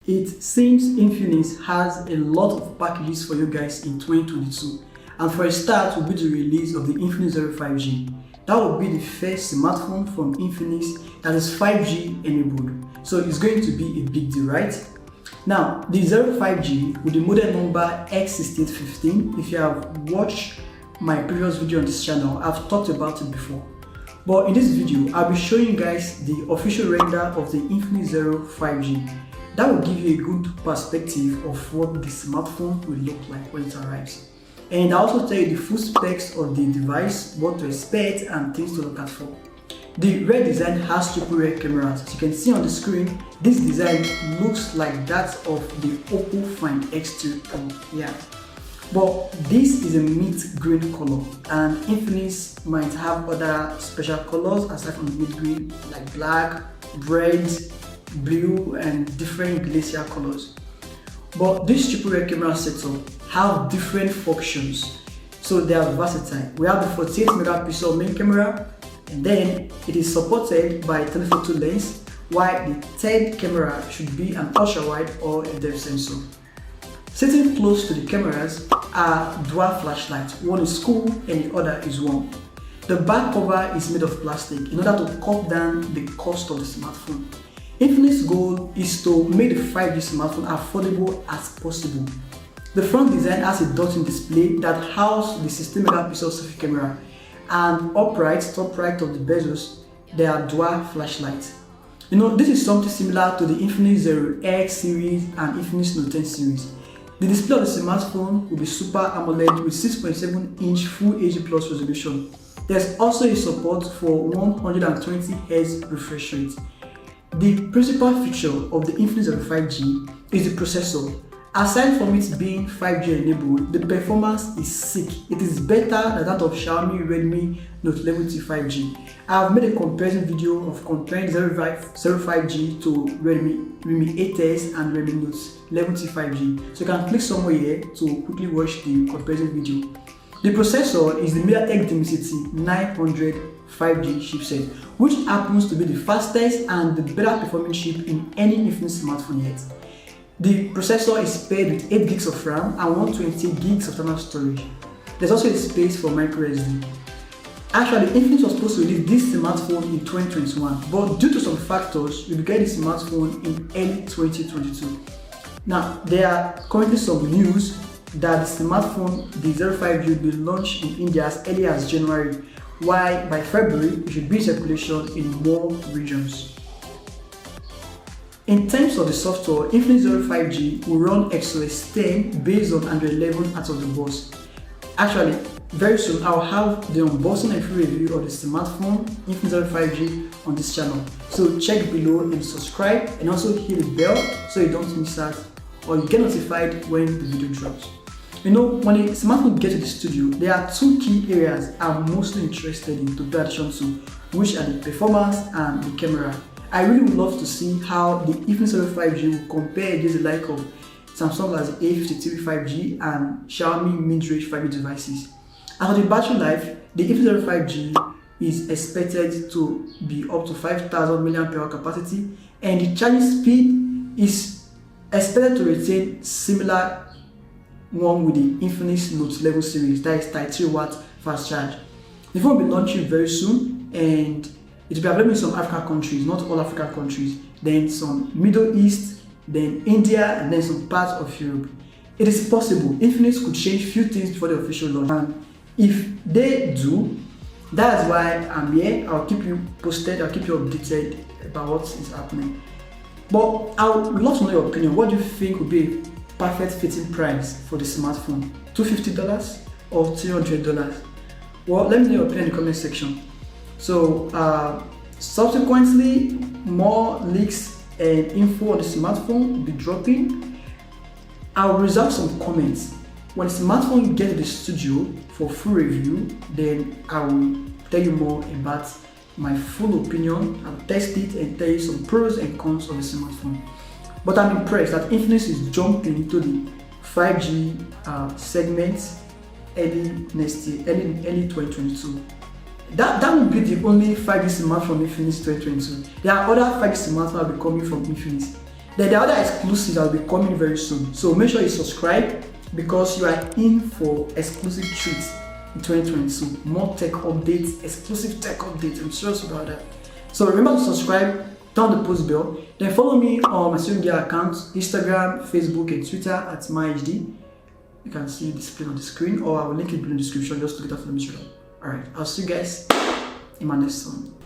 It seems Infinix has a lot of packages for you guys in 2022, and for a start will be the release of the Infinix Zero 5G. That will be the first smartphone from Infinix that is 5G enabled, so it's going to be a big deal, right? Now, the Zero 5G with the model number X6815, if you have watched my previous video on this channel, I've talked about it before. But in this video, I'll be showing you guys the official render of the Infinix Zero 5G. That will give you a good perspective of what the smartphone will look like when it arrives. And I'll also tell you the full specs of the device, what to expect and things to look out for. The rear design has triple rear cameras. As you can see on the screen, this design looks like that of the Oppo Find X2 Pro. Yeah. But this is a mint green color, and Infinix might have other special colors aside from the mint green, like black, red, blue, and different glacier colors. But this triple rear camera setup have different functions, so they are versatile. We have the 48 megapixel main camera, and then it is supported by a telephoto lens, while the third camera should be an ultra wide or a depth sensor. Sitting close to the cameras are dual flashlights. One is cool and the other is warm. The back cover is made of plastic in order to cut down the cost of the smartphone. Infinix's goal is to make the 5G smartphone affordable as possible. The front design has a dot-in display that houses the 16 megapixel selfie camera, and upright, top right of the bezels, there are dual flashlights. This is something similar to the Infinix Zero X series and Infinix Note 10 series. The display of the smartphone will be Super AMOLED with 6.7-inch Full HD Plus resolution. There's also a support for 120Hz refresh rate. The principal feature of the Infinix Zero 5G is the processor. Aside from it being 5G enabled, the performance is sick. It is better than that of Xiaomi Redmi Note 11T 5G. I have made a comparison video of comparing Zero 5G to Redmi 8S and Redmi Note 11T 5G. So you can click somewhere here to quickly watch the comparison video. The processor is the MediaTek Dimensity 900 5G chipset, which happens to be the fastest and the better performing chip in any Infinix smartphone yet. The processor is paired with 8 gigs of RAM and 128 gigs of internal storage. There's also a space for microSD. Actually, Infinix was supposed to release this smartphone in 2021, but due to some factors, we will get this smartphone in early 2022. Now, there are currently some news that the smartphone, the Zero 5G, will be launched in India as early as January, while by February it should be in circulation in more regions. In terms of the software, Infinix Zero 5G will run XOS 10 based on Android 11 out of the box. Actually, very soon I'll have the unboxing and free review of the smartphone Infinix Zero 5G on this channel. So check below and subscribe, and also hit the bell so you don't miss out or you get notified when the video drops. When the smartphone gets to the studio, there are two key areas I'm mostly interested in to pay attention to, which are the performance and the camera. I really would love to see how the Infinix Zero 5G will compare against the like of Samsung Galaxy A53 5G and Xiaomi mid-range 5G devices. As for the battery life, the Infinix Zero 5G is expected to be up to 5,000 mAh capacity, and the charging speed is expected to retain similar one with the Infinix Note 11 series, that is 33-watt fast charge. The phone will be launching very soon, and it will be available in some African countries, not all African countries, then some Middle East, then India, and then some parts of Europe. It is possible Infinix could change few things before the official launch, and if they do, that's why I'm here. I'll keep you posted, I'll keep you updated about what is happening. But I would love to know your opinion. What do you think would be a perfect fitting price for the smartphone? $250 or $300? Well, let me know your opinion in the comment section. So subsequently, more leaks and info on the smartphone will be dropping. I'll reserve some comments. When the smartphone gets to the studio for full review, then I will tell you more about my full opinion. I'll test it and tell you some pros and cons of the smartphone. But I'm impressed that Infinix is jumping into the 5G segment early next year, early 2022. That will be the only 5G smartphone from Infinix 2022. There are other 5G smartphones that will be coming from Infinix. Then the other exclusives will be coming very soon. So make sure you subscribe because you are in for exclusive treats in 2022. More tech updates, exclusive tech updates. I'm serious about that. So remember to subscribe, turn the post bell, then follow me on my social media accounts, Instagram, Facebook, and Twitter at myhd. You can see it displayed on the screen, or I will link it below in the description just to get that from the Alright, I'll see you guys in my next one.